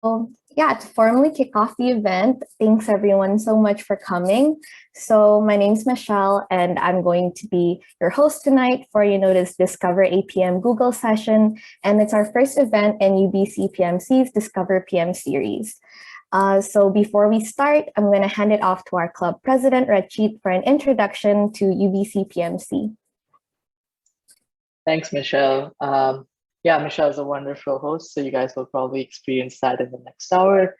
Yeah, to formally kick off the event, thanks everyone so much for coming. So my name's Michelle, and I'm going to be your host tonight for, this Discover APM Google session. And it's our first event in UBC PMC's Discover PM series. So before we start, I'm going to hand it off to our club president, Rachit, for an introduction to UBC PMC. Thanks, Michelle. Yeah, Michelle's a wonderful host, so you guys will probably experience that in the next hour.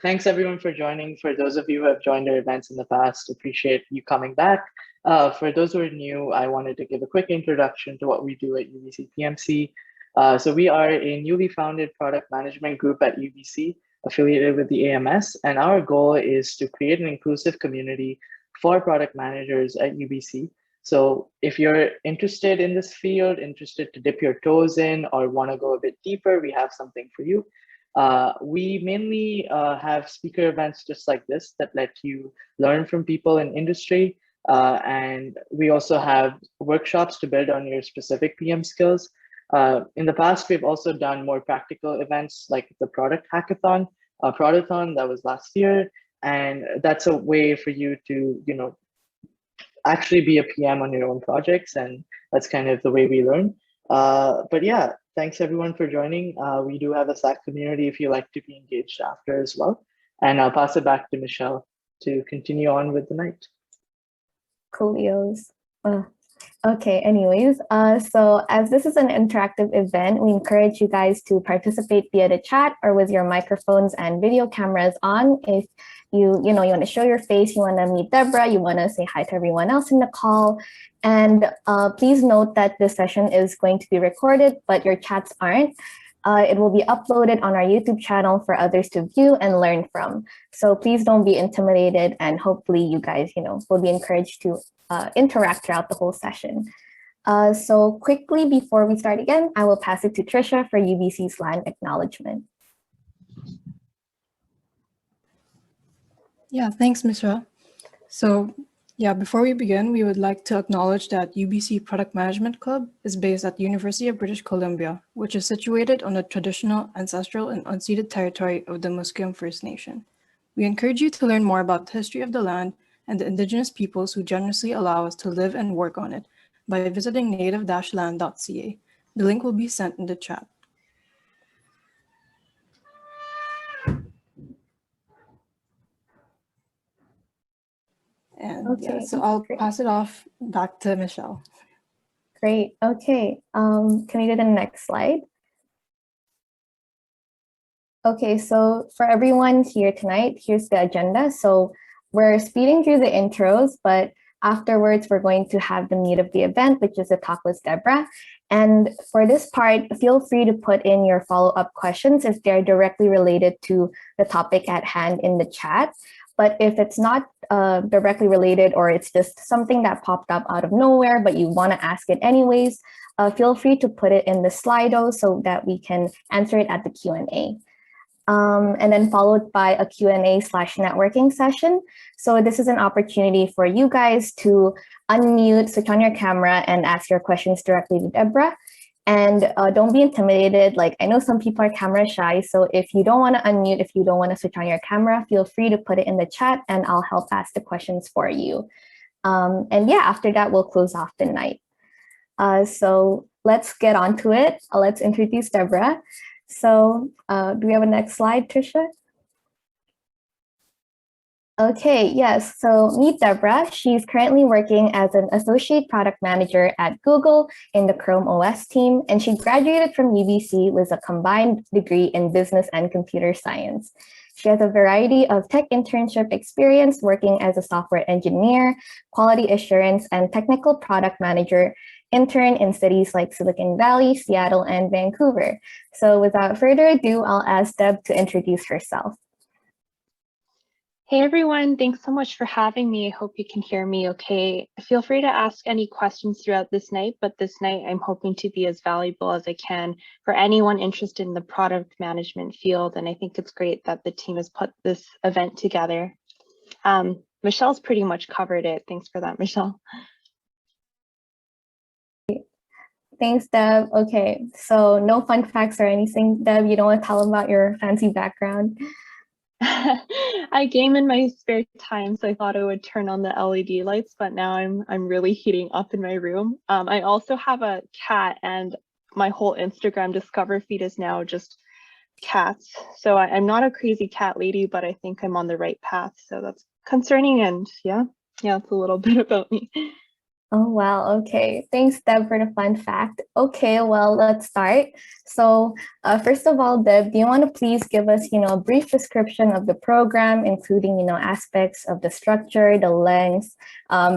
Thanks everyone for joining. For those of you who have joined our events in the past, appreciate you coming back. For those who are new, I wanted to give a quick introduction to what we do at UBC PMC. So we are a newly founded product management group at UBC, affiliated with the AMS, and our goal is to create an inclusive community for product managers at UBC. So if you're interested in this field, interested to dip your toes in, or want to go a bit deeper, we have something for you. We mainly have speaker events just like this that let you learn from people in industry. And we also have workshops to build on your specific PM skills. In the past, we've also done more practical events like the product hackathon, Productathon that was last year. And that's a way for you to, actually be a PM on your own projects, and that's kind of the way we learn. But yeah, thanks everyone for joining. We do have a Slack community if you like to be engaged after as well. And I'll pass it back to Michelle to continue on with the night. Coolios. Okay, anyways, so as this is an interactive event, we encourage you guys to participate via the chat or with your microphones and video cameras on. If you want to show your face, you want to meet Deborah, you want to say hi to everyone else in the call. And please note that this session is going to be recorded, but your chats aren't. It will be uploaded on our YouTube channel for others to view and learn from. So please don't be intimidated, and hopefully you guys, will be encouraged to interact throughout the whole session. So quickly, before we start again, I will pass it to Trisha for UBC's land acknowledgement. Yeah, thanks, Michelle. So yeah, before we begin, we would like to acknowledge that UBC Product Management Club is based at the University of British Columbia, which is situated on the traditional, ancestral, and unceded territory of the Musqueam First Nation. We encourage you to learn more about the history of the land and the Indigenous peoples who generously allow us to live and work on it by visiting native-land.ca. The link will be sent in the chat. And okay, yeah, so I'll pass it off back to Michelle. Great. Okay. Can we do the next slide? Okay, so for everyone here tonight, here's the agenda. So we're speeding through the intros, but afterwards we're going to have the meat of the event, which is a talk with Deborah. And for this part, feel free to put in your follow-up questions if they're directly related to the topic at hand in the chat. But if it's not directly related, or it's just something that popped up out of nowhere, but you want to ask it anyways, feel free to put it in the Slido so that we can answer it at the Q&A. And then followed by a Q&A/networking session. So this is an opportunity for you guys to unmute, switch on your camera, and ask your questions directly to Deborah. And don't be intimidated. Like, I know some people are camera shy, so if you don't want to unmute, if you don't want to switch on your camera, feel free to put it in the chat and I'll help ask the questions for you. And yeah, after that, we'll close off the night. So let's get on to it. Let's introduce Deborah. So do we have a next slide, Trisha? Okay, yes, so meet Deborah. She's currently working as an associate product manager at Google in the Chrome OS team, and she graduated from UBC with a combined degree in business and computer science. She has a variety of tech internship experience working as a software engineer, quality assurance, and technical product manager intern in cities like Silicon Valley, Seattle, and Vancouver. So without further ado, I'll ask Deb to introduce herself. Hey everyone, thanks so much for having me. I hope you can hear me okay. Feel free to ask any questions throughout this night, but this night I'm hoping to be as valuable as I can for anyone interested in the product management field. And I think it's great that the team has put this event together. Michelle's pretty much covered it. Thanks for that, Michelle. Thanks, Deb. Okay, so no fun facts or anything, Deb. You don't want to tell them about your fancy background? I game in my spare time, so I thought I would turn on the LED lights, but now I'm really heating up in my room. I also have a cat, and my whole Instagram discover feed is now just cats. So I'm not a crazy cat lady, but I think I'm on the right path. So that's concerning, and yeah, it's a little bit about me. Oh, wow. Okay. Thanks, Deb, for the fun fact. Okay, well, let's start. So first of all, Deb, do you want to please give us, a brief description of the program, including, aspects of the structure, the length,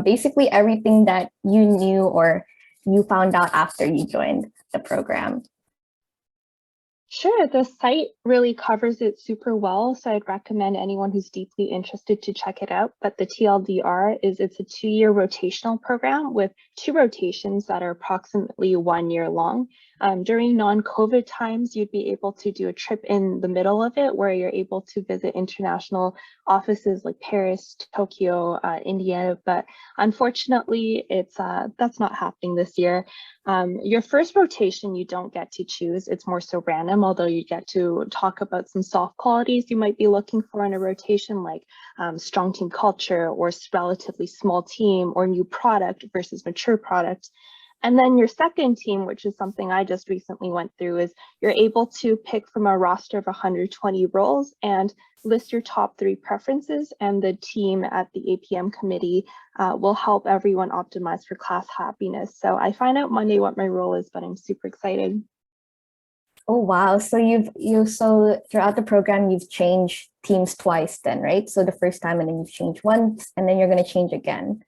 basically everything that you knew or you found out after you joined the program? Sure, the site really covers it super well, so I'd recommend anyone who's deeply interested to check it out. But the TLDR is it's a 2-year rotational program with 2 rotations that are approximately 1 year long. During non-COVID times, you'd be able to do a trip in the middle of it where you're able to visit international offices like Paris, Tokyo, India, but unfortunately, that's not happening this year. Your first rotation, you don't get to choose. It's more so random, although you get to talk about some soft qualities you might be looking for in a rotation, like strong team culture or relatively small team or new product versus mature product. And then your second team, which is something I just recently went through, is you're able to pick from a roster of 120 roles and list your top 3 preferences, and the team at the APM committee will help everyone optimize for class happiness. So I find out Monday what my role is, but I'm super excited. Oh, wow. So so throughout the program, you've changed teams twice then, right? So the first time and then you've changed once and then you're going to change again.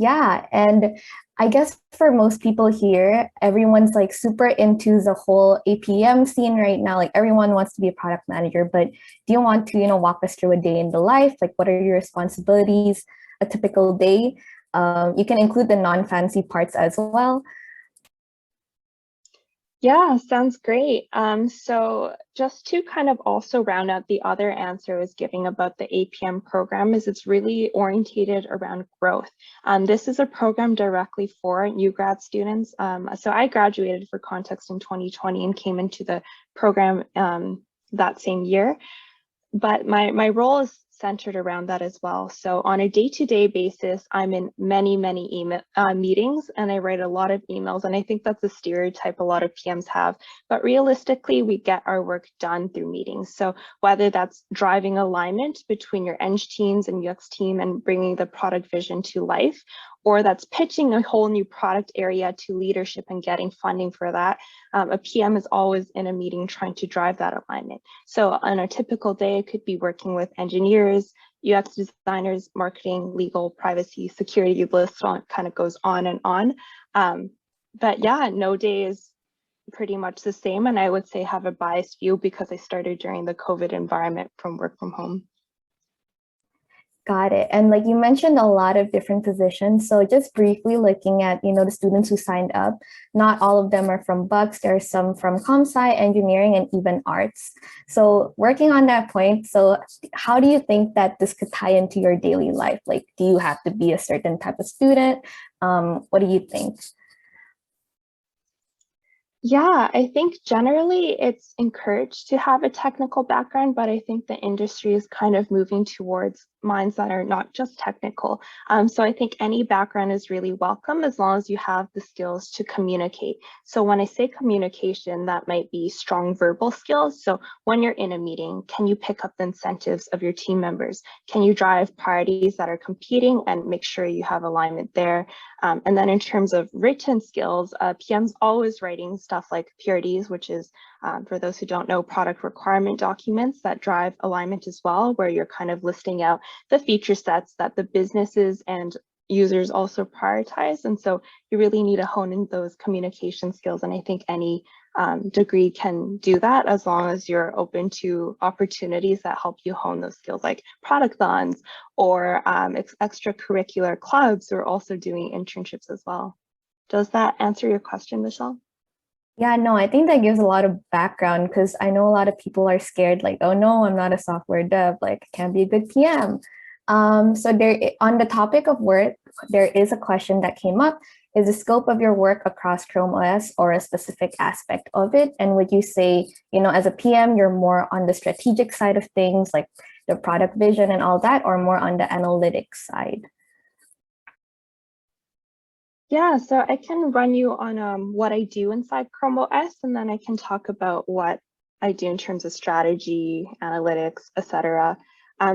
Yeah, and I guess for most people here, everyone's like super into the whole APM scene right now. Like everyone wants to be a product manager, but do you want to, walk us through a day in the life? Like what are your responsibilities, a typical day? You can include the non-fancy parts as well. Yeah, sounds great. So just to kind of also round out the other answer I was giving about the APM program is it's really orientated around growth. This is a program directly for new grad students. So I graduated, for context, in 2020 and came into the program that same year. But my role is centered around that as well. So on a day-to-day basis, I'm in many email meetings, and I write a lot of emails. And I think that's a stereotype a lot of PMs have. But realistically, we get our work done through meetings. So whether that's driving alignment between your Eng teams and UX team and bringing the product vision to life, or that's pitching a whole new product area to leadership and getting funding for that, a PM is always in a meeting trying to drive that alignment. So on a typical day, it could be working with engineers, UX designers, marketing, legal, privacy, security, list on kind of goes on and on. But yeah, no day is pretty much the same. And I would say have a biased view because I started during the COVID environment from work from home. Got it. And like you mentioned a lot of different positions. So just briefly looking at, the students who signed up, not all of them are from Bucks. There are some from comp-sci, engineering, and even arts. So working on that point, so how do you think that this could tie into your daily life? Like, do you have to be a certain type of student? What do you think? Yeah, I think generally it's encouraged to have a technical background, but I think the industry is kind of moving towards minds that are not just technical. So I think any background is really welcome as long as you have the skills to communicate. So when I say communication, that might be strong verbal skills. So when you're in a meeting, can you pick up the incentives of your team members? Can you drive priorities that are competing and make sure you have alignment there? And then in terms of written skills, PM's always writing stuff like PRDs, which is, for those who don't know, product requirement documents that drive alignment as well, where you're kind of listing out the feature sets that the businesses and users also prioritize. And so you really need to hone in those communication skills. And I think any degree can do that as long as you're open to opportunities that help you hone those skills, like productathons or extracurricular clubs, or also doing internships as well. Does that answer your question, Michelle? Yeah, no, I think that gives a lot of background because I know a lot of people are scared, like, oh no, I'm not a software dev, like I can't be a good PM. So on the topic of work, there is a question that came up. Is the scope of your work across Chrome OS or a specific aspect of it? And would you say, as a PM, you're more on the strategic side of things, like the product vision and all that, or more on the analytics side? Yeah, so I can run you on what I do inside Chrome OS, and then I can talk about what I do in terms of strategy, analytics, etc.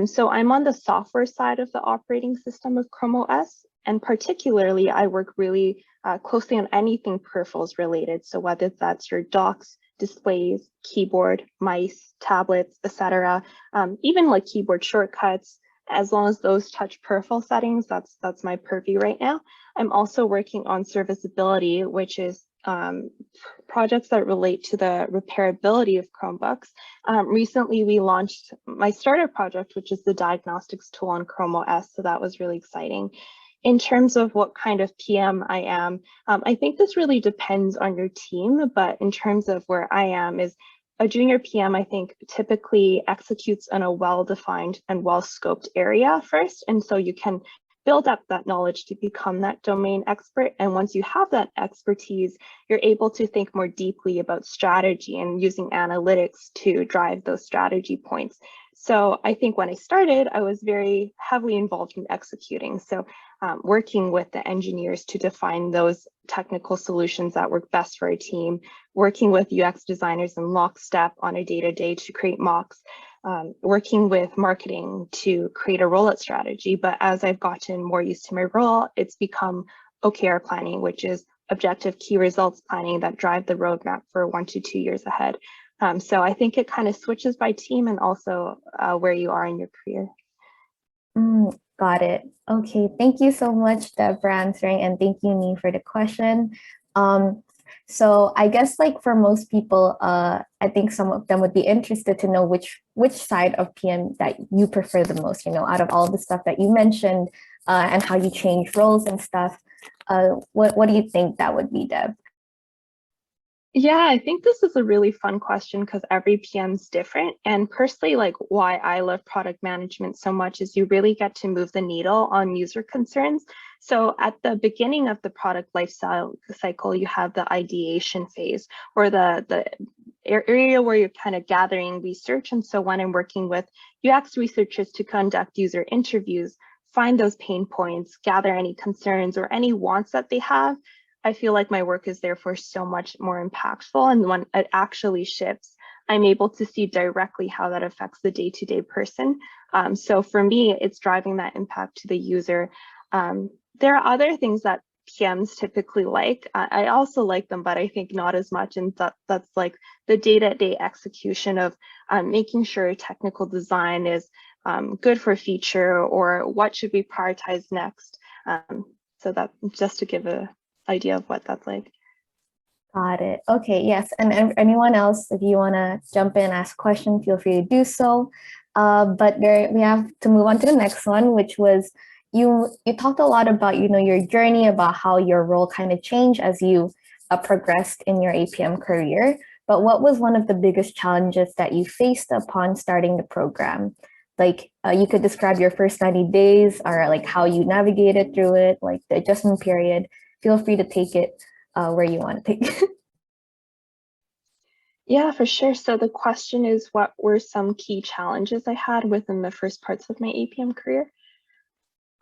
So I'm on the software side of the operating system of Chrome OS, and particularly I work really closely on anything peripherals related. So whether that's your docks, displays, keyboard, mice, tablets, etc., even like keyboard shortcuts, as long as those touch peripheral settings, that's my purview right now. I'm also working on serviceability, which is projects that relate to the repairability of Chromebooks. Recently, we launched my starter project, which is the diagnostics tool on Chrome OS, so that was really exciting. In terms of what kind of PM I am, I think this really depends on your team, but in terms of where I am is a junior PM, I think, typically executes in a well-defined and well-scoped area first, and so you can build up that knowledge to become that domain expert. And once you have that expertise, you're able to think more deeply about strategy and using analytics to drive those strategy points. So I think when I started, I was very heavily involved in executing. So working with the engineers to define those technical solutions that work best for a team, working with UX designers in lockstep on a day-to-day to create mocks, working with marketing to create a rollout strategy. But as I've gotten more used to my role, it's become OKR planning, which is objective key results planning that drive the roadmap for 1 to 2 years ahead. So I think it kind of switches by team and also where you are in your career. Got it. Okay, thank you so much, Deb, for answering, and thank you, Nee, for the question. So I guess like for most people, I think some of them would be interested to know which side of PM that you prefer the most, out of all the stuff that you mentioned and how you change roles and stuff. What do you think that would be, Deb? Yeah, I think this is a really fun question because every PM's different. And personally, like why I love product management so much is you really get to move the needle on user concerns. So at the beginning of the product life cycle, you have the ideation phase or the area where you're kind of gathering research. And so when I'm working with UX researchers to conduct user interviews, find those pain points, gather any concerns or any wants that they have, I feel like my work is therefore so much more impactful. And when it actually ships, I'm able to see directly how that affects the day-to-day person. So for me, it's driving that impact to the user. There are other things that PMs typically like. I also like them, but I think not as much. And that's like the day-to-day execution of making sure technical design is good for a feature or what should we prioritize next. So that just to give a idea of what that's like. Got it. Okay, yes. And anyone else, if you want to jump in, ask a question, feel free to do so. But we have to move on to the next one, which was you talked a lot about, your journey, about how your role kind of changed as you progressed in your APM career. But what was one of the biggest challenges that you faced upon starting the program? Like you could describe your first 90 days or like how you navigated through it, like the adjustment period. Feel free to take it where you want to take it. Yeah, for sure. So the question is, what were some key challenges I had within the first parts of my APM career?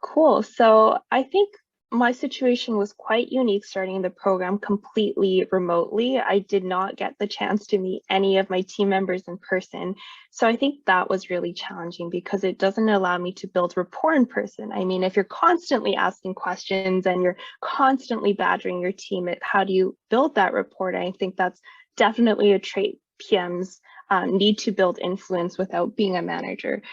Cool. So I think my situation was quite unique starting the program completely remotely. I did not get the chance to meet any of my team members in person. So I think that was really challenging because it doesn't allow me to build rapport in person. I mean, if you're constantly asking questions and you're constantly badgering your team, how do you build that rapport? I think that's definitely a trait PMs need to build influence without being a manager.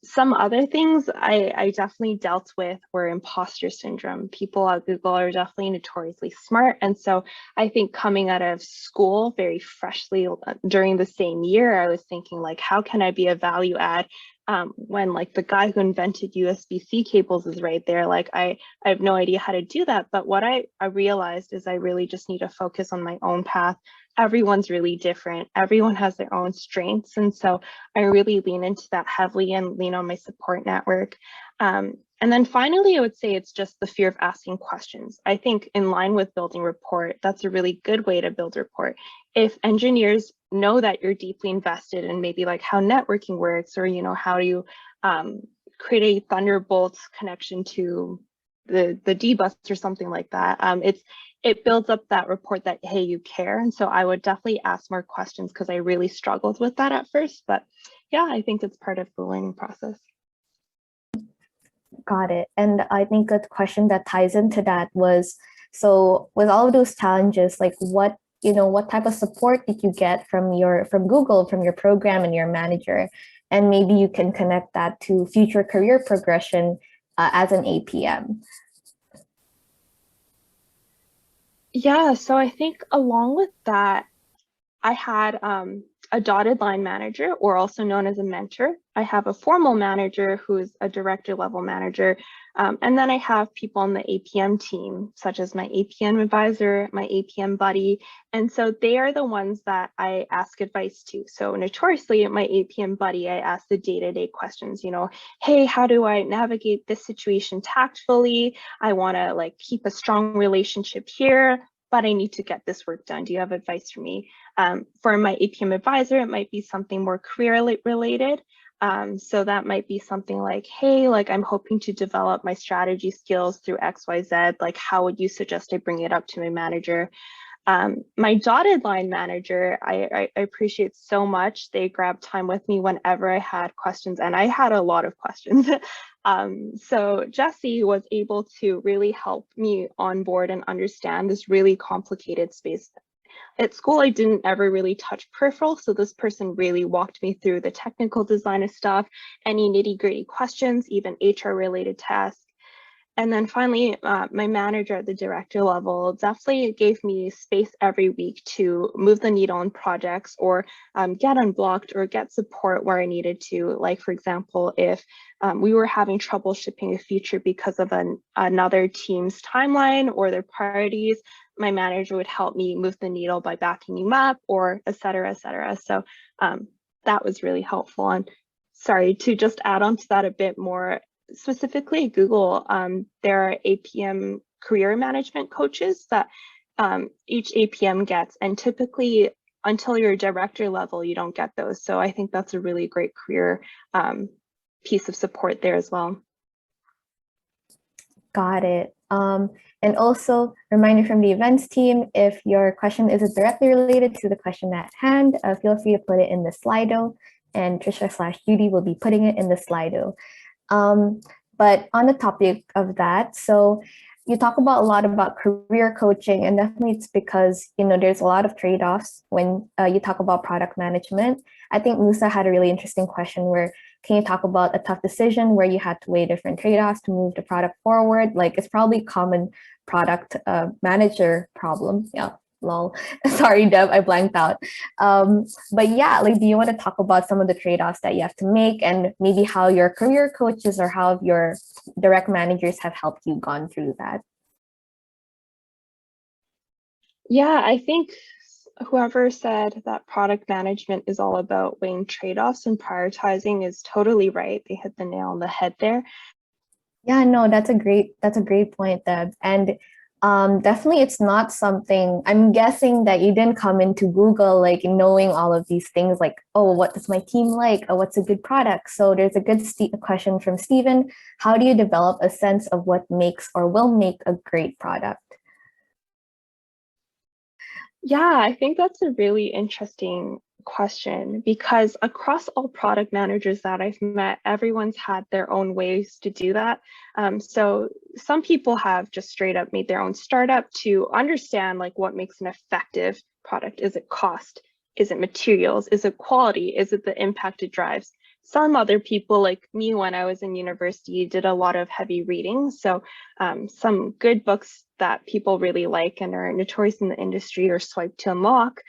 Some other things I definitely dealt with were imposter syndrome. People at Google are definitely notoriously smart. And so I think coming out of school very freshly during the same year, I was thinking like, how can I be a value add when like the guy who invented USB-C cables is right there? Like I have no idea how to do that. But what I realized is I really just need to focus on my own path, everyone's really different. Everyone has their own strengths. And so I really lean into that heavily and lean on my support network. And then finally, I would say it's just the fear of asking questions. I think in line with building rapport, that's a really good way to build rapport. If engineers know that you're deeply invested in maybe like how networking works, or, you know, how do you create a Thunderbolt connection to the D-bus or something like that, it builds up that rapport that, hey, you care. And so I would definitely ask more questions, because I really struggled with that at first. But yeah, I think it's part of the learning process. Got it. And I think a question that ties into that was, so with all of those challenges, like what type of support did you get from Google, from your program and your manager? And maybe you can connect that to future career progression as an APM. Yeah, so I think along with that, I had a dotted line manager, or also known as a mentor. I have a formal manager who is a director level manager. And then I have people on the APM team, such as my APM advisor, my APM buddy. And so they are the ones that I ask advice to. So notoriously, my APM buddy, I ask the day-to-day questions, you know, hey, how do I navigate this situation tactfully? I want to like keep a strong relationship here, but I need to get this work done. Do you have advice for me? For my APM advisor, it might be something more career related. So that might be something like, hey, like I'm hoping to develop my strategy skills through XYZ. Like, how would you suggest I bring it up to my manager? My dotted line manager, I appreciate so much. They grabbed time with me whenever I had questions, and I had a lot of questions. So Jessie was able to really help me onboard and understand this really complicated space. At school, I didn't ever really touch peripheral, so this person really walked me through the technical design of stuff, any nitty-gritty questions, even HR-related tasks. And then finally, my manager at the director level definitely gave me space every week to move the needle on projects, or get unblocked or get support where I needed to. Like, for example, if we were having trouble shipping a feature because of another team's timeline or their priorities, my manager would help me move the needle by backing him up, or et cetera, et cetera. So that was really helpful. And sorry, to just add on to that a bit more, specifically Google, there are APM career management coaches that each APM gets, and typically until you're director level, you don't get those. So I think that's a really great career piece of support there as well. Got it. And also, reminder from the events team, if your question isn't directly related to the question at hand, feel free to put it in the Slido, and Trisha/Judy will be putting it in the Slido. But on the topic of that, so you talk about a lot about career coaching, and definitely it's because, you know, there's a lot of trade-offs when you talk about product management. I think Musa had a really interesting question where, can you talk about a tough decision where you had to weigh different trade-offs to move the product forward? Like, it's probably a common product manager problem. Yeah. Lol. Sorry, Deb, I blanked out. But yeah, like, do you want to talk about some of the trade-offs that you have to make, and maybe how your career coaches or how your direct managers have helped you gone through that? Yeah, I think whoever said that product management is all about weighing trade-offs and prioritizing is totally right. They hit the nail on the head there. Yeah, no, that's a great point, Deb. And definitely it's not something, I'm guessing that you didn't come into Google like knowing all of these things, like, oh, what does my team like? Oh, what's a good product? So there's a good question from Stephen. How do you develop a sense of what makes or will make a great product? Yeah, I think that's a really interesting question, because across all product managers that I've met, everyone's had their own ways to do that. So some people have just straight up made their own startup to understand like what makes an effective product. Is it cost? Is it materials? Is it quality? Is it the impact it drives? Some other people, like me when I was in university, did a lot of heavy reading. So some good books that people really like and are notorious in the industry are Swipe to Unlock.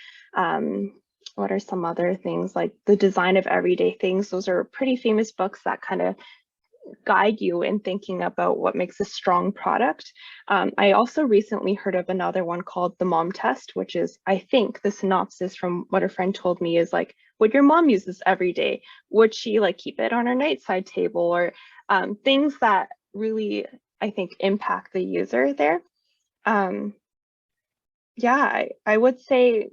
What are some other things, like The Design of Everyday Things? Those are pretty famous books that kind of guide you in thinking about what makes a strong product. I also recently heard of another one called the mom test, which is, I think the synopsis from what a friend told me is like, would your mom use this every day? Would she like keep it on her nightside table, or things that really, I think, impact the user there. Yeah, I would say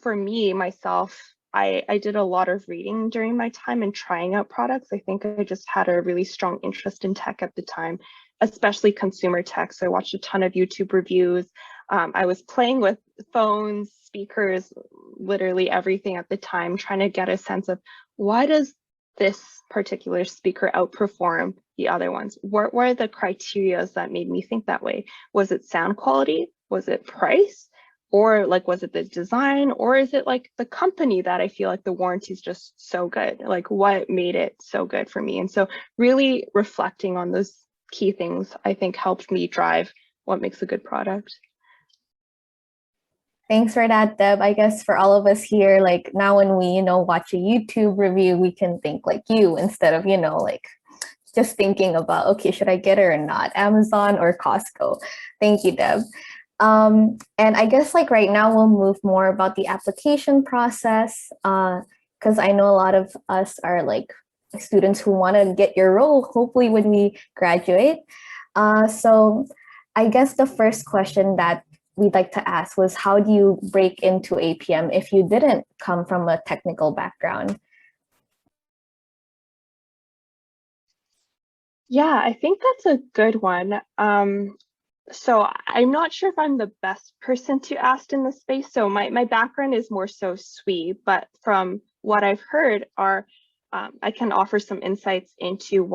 for me, myself, I did a lot of reading during my time and trying out products. I think I just had a really strong interest in tech at the time, especially consumer tech. So I watched a ton of YouTube reviews. I was playing with phones, speakers, literally everything at the time, trying to get a sense of why does this particular speaker outperform the other ones? What were the criteria that made me think that way? Was it sound quality? Was it price? Or like, was it the design, or is it like the company that I feel like the warranty is just so good? Like, what made it so good for me? And so really reflecting on those key things, I think, helped me drive what makes a good product. Thanks for that, Deb. I guess for all of us here, like now when we, watch a YouTube review, we can think like you instead of, like just thinking about, okay, should I get it or not? Amazon or Costco? Thank you, Deb. And I guess like right now we'll move more about the application process, because I know a lot of us are like students who want to get your role, hopefully when we graduate. So I guess the first question that we'd like to ask was, how do you break into APM if you didn't come from a technical background? Yeah, I think that's a good one. So I'm not sure if I'm the best person to ask in this space. So my background is more so SWE, but from what I've heard I can offer some insights into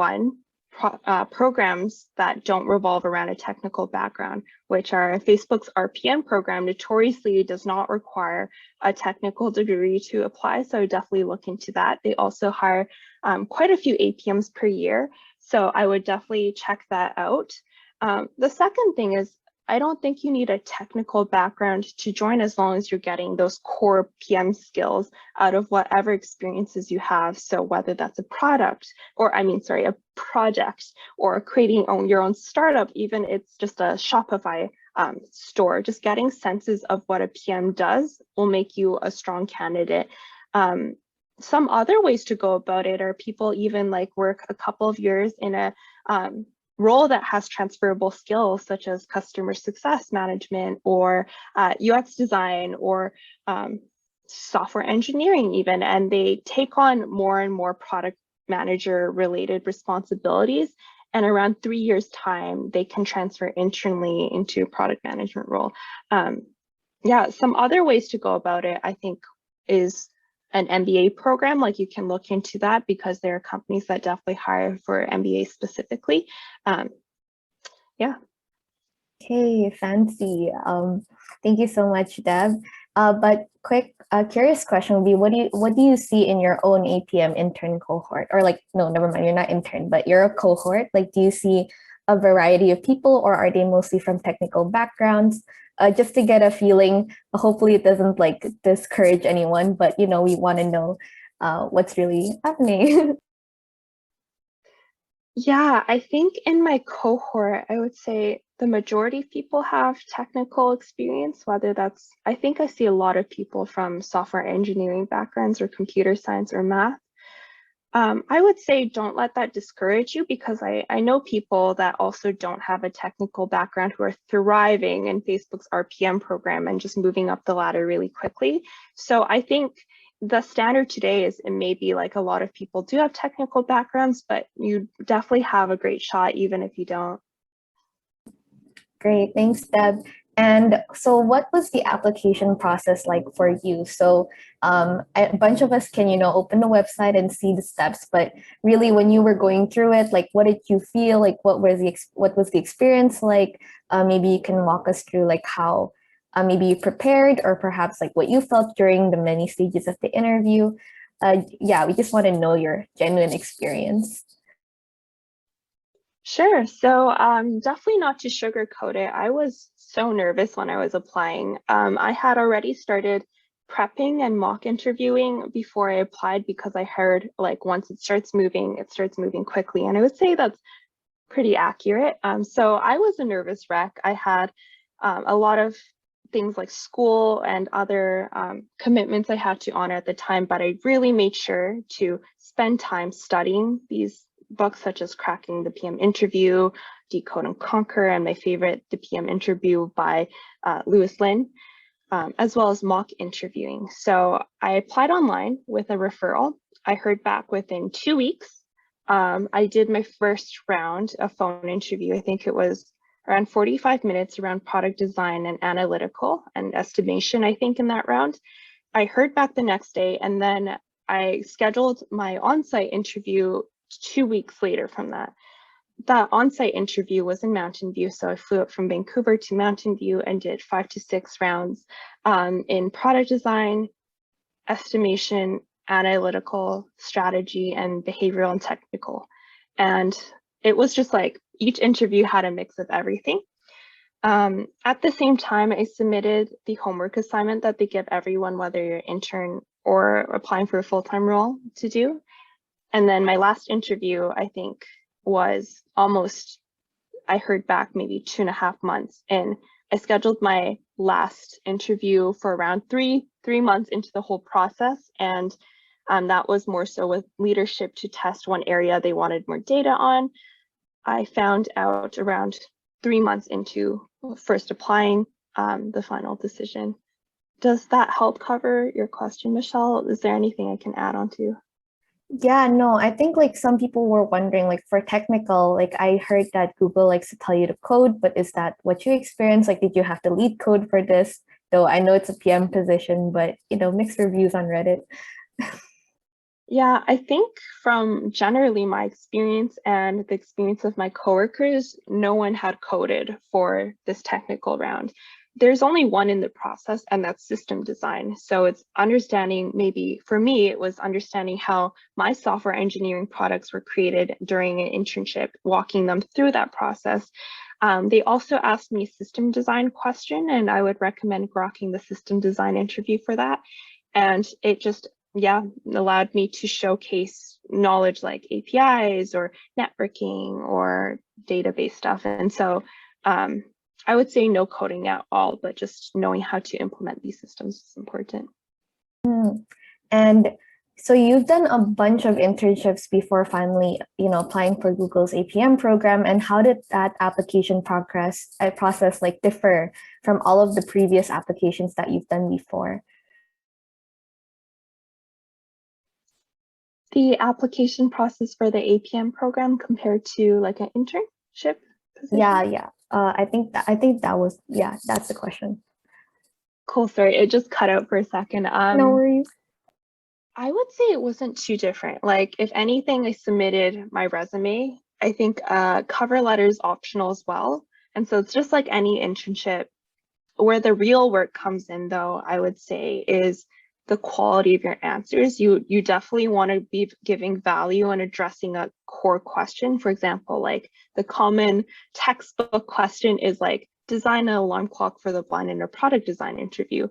programs that don't revolve around a technical background, which are Facebook's RPM program notoriously does not require a technical degree to apply. So definitely look into that. They also hire quite a few APMs per year. So I would definitely check that out. The second thing is, I don't think you need a technical background to join as long as you're getting those core PM skills out of whatever experiences you have. So whether that's a project or creating your own startup, even it's just a Shopify store, just getting senses of what a PM does will make you a strong candidate. Some other ways to go about it are people even like work a couple of years in a role that has transferable skills such as customer success management or UX design or software engineering even, and they take on more and more product manager related responsibilities, and around 3 years time they can transfer internally into a product management role. Yeah, some other ways to go about it I think is an MBA program. Like you can look into that because there are companies that definitely hire for MBA specifically. Yeah. Okay, fancy. Thank you so much, Deb. But quick, curious question would be, what do you see in your own APM intern cohort? Or like, no, never mind, you're not intern, but you're a cohort. Like, do you see a variety of people, or are they mostly from technical backgrounds? Just to get a feeling, hopefully it doesn't like discourage anyone, but we want to know what's really happening. Yeah, I think in my cohort, I would say the majority of people have technical experience, whether that's, I think I see a lot of people from software engineering backgrounds or computer science or math. I would say don't let that discourage you, because I know people that also don't have a technical background who are thriving in Facebook's RPM program and just moving up the ladder really quickly. So I think the standard today is, it may be like a lot of people do have technical backgrounds, but you definitely have a great shot even if you don't. Great, thanks, Deb. And so what was the application process like for you? So a bunch of us can, open the website and see the steps, but really when you were going through it, like what did you feel? Like what was the experience like? Maybe you can walk us through like how maybe you prepared, or perhaps like what you felt during the many stages of the interview. Yeah, we just want to know your genuine experience. Sure. So definitely not to sugarcoat it, I was so nervous when I was applying. I had already started prepping and mock interviewing before I applied because I heard like once it starts moving quickly. And I would say that's pretty accurate. So I was a nervous wreck. I had a lot of things like school and other commitments I had to honor at the time, but I really made sure to spend time studying these books such as Cracking the PM Interview, Decode and Conquer, and my favorite, The PM Interview by Lewis Lin, as well as mock interviewing. So I applied online with a referral. I heard back within 2 weeks. I did my first round of phone interview. I think it was around 45 minutes around product design and analytical and estimation, I think, in that round. I heard back the next day, and then I scheduled my on-site interview 2 weeks later from that. That on-site interview was in Mountain View, so I flew up from Vancouver to Mountain View and did 5 to 6 rounds in product design, estimation, analytical, strategy, and behavioral and technical. And it was just like each interview had a mix of everything. At the same time, I submitted the homework assignment that they give everyone, whether you're an intern or applying for a full-time role, to do. And then my last interview, I think, was almost, I heard back maybe 2.5 months. And I scheduled my last interview for around three months into the whole process. And that was more so with leadership to test one area they wanted more data on. I found out around 3 months into first applying the final decision. Does that help cover your question, Michelle? Is there anything I can add on to? Yeah, no, I think like some people were wondering, like for technical, like I heard that Google likes to tell you to code, but is that what you experienced? Like, did you have to lead code for this? Though I know it's a PM position, but you know, mixed reviews on Reddit. Yeah, I think from generally my experience and the experience of my coworkers, no one had coded for this technical round. There's only one in the process, and that's system design. So it's understanding, maybe for me, it was understanding how my software engineering products were created during an internship, walking them through that process. They also asked me a system design question, and I would recommend grokking the system design interview for that. And it just, yeah, allowed me to showcase knowledge like APIs or networking or database stuff. And so I would say no coding at all, but just knowing how to implement these systems is important. And so you've done a bunch of internships before finally, you know, applying for Google's APM program. And how did that application process like differ from all of the previous applications that you've done before? The application process for the APM program compared to like an internship position? Yeah. I think that was, yeah, that's the question. Cool, sorry, it just cut out for a second. No worries. I would say it wasn't too different. Like, if anything, I submitted my resume. I think cover letter is optional as well. And so it's just like any internship. Where the real work comes in, though, I would say, is the quality of your answers. You definitely want to be giving value and addressing a core question. For example, like the common textbook question is like, design an alarm clock for the blind in a product design interview.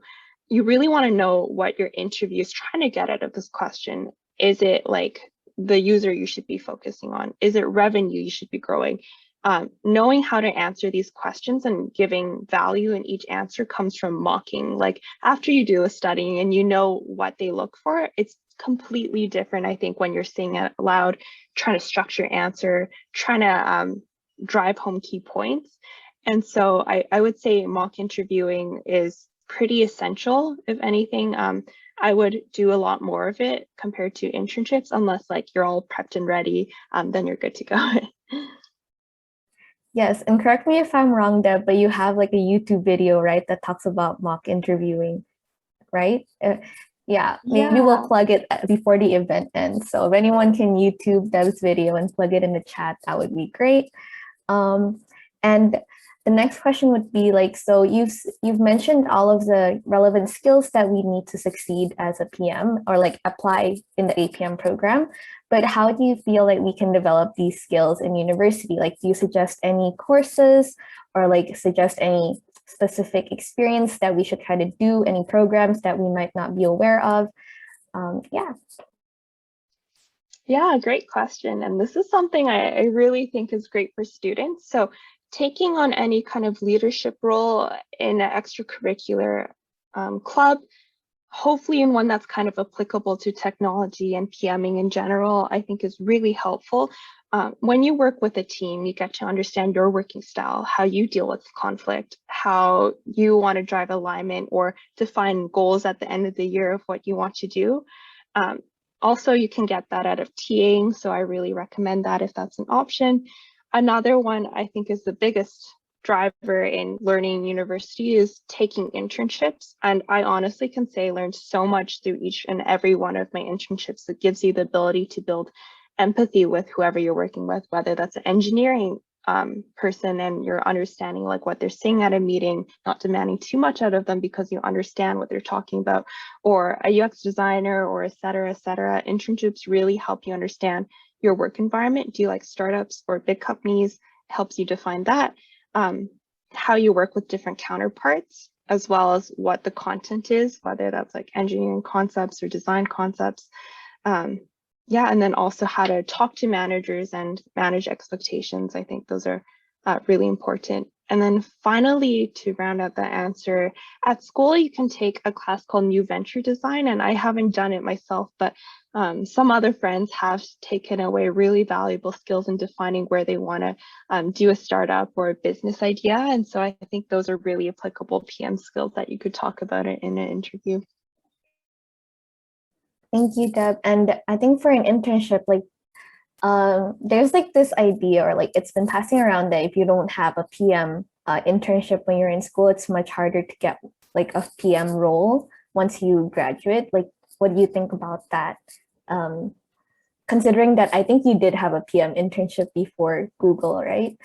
You really want to know what your interview is trying to get out of this question. Is it like the user you should be focusing on? Is it revenue you should be growing? Knowing how to answer these questions and giving value in each answer comes from mocking. Like, after you do a study and you know what they look for, it's completely different, I think, when you're saying it aloud, trying to structure your answer, trying to drive home key points. And so I would say mock interviewing is pretty essential. If anything, I would do a lot more of it compared to internships, unless like you're all prepped and ready, then you're good to go. Yes, and correct me if I'm wrong, Deb, but you have like a YouTube video, right, that talks about mock interviewing, right? Yeah, maybe we'll plug it before the event ends. So if anyone can YouTube Deb's video and plug it in the chat, that would be great. And the next question would be like, so you've mentioned all of the relevant skills that we need to succeed as a PM or like apply in the APM program, but how do you feel like we can develop these skills in university? Like, do you suggest any courses or like suggest any specific experience that we should try to do, any programs that we might not be aware of. Yeah. Yeah, great question. And this is something I really think is great for students. So taking on any kind of leadership role in an extracurricular club, hopefully in one that's kind of applicable to technology and PMing in general, I think is really helpful. When you work with a team, you get to understand your working style, how you deal with conflict, how you want to drive alignment or define goals at the end of the year of what you want to do. Also, you can get that out of TAing, so I really recommend that if that's an option. Another one I think is the biggest driver in learning university is taking internships. And I honestly can say I learned so much through each and every one of my internships that gives you the ability to build empathy with whoever you're working with, whether that's an engineering person and you're understanding like what they're saying at a meeting, not demanding too much out of them because you understand what they're talking about, or a UX designer or et cetera, et cetera. Internships really help you understand your work environment. Do you like startups or big companies? Helps you define that. How you work with different counterparts, as well as what the content is, whether that's like engineering concepts or design concepts. Yeah, and then also how to talk to managers and manage expectations. I think those are really important. And then finally, to round out the answer, at school, you can take a class called New Venture Design, and I haven't done it myself, but some other friends have taken away really valuable skills in defining where they want to do a startup or a business idea. And so I think those are really applicable PM skills that you could talk about it in an interview. Thank you, Deb. And I think for an internship, like there's like this idea, or like it's been passing around, that if you don't have a PM internship when you're in school, it's much harder to get like a PM role once you graduate. Like, what do you think about that? Considering that I think you did have a PM internship before Google, right?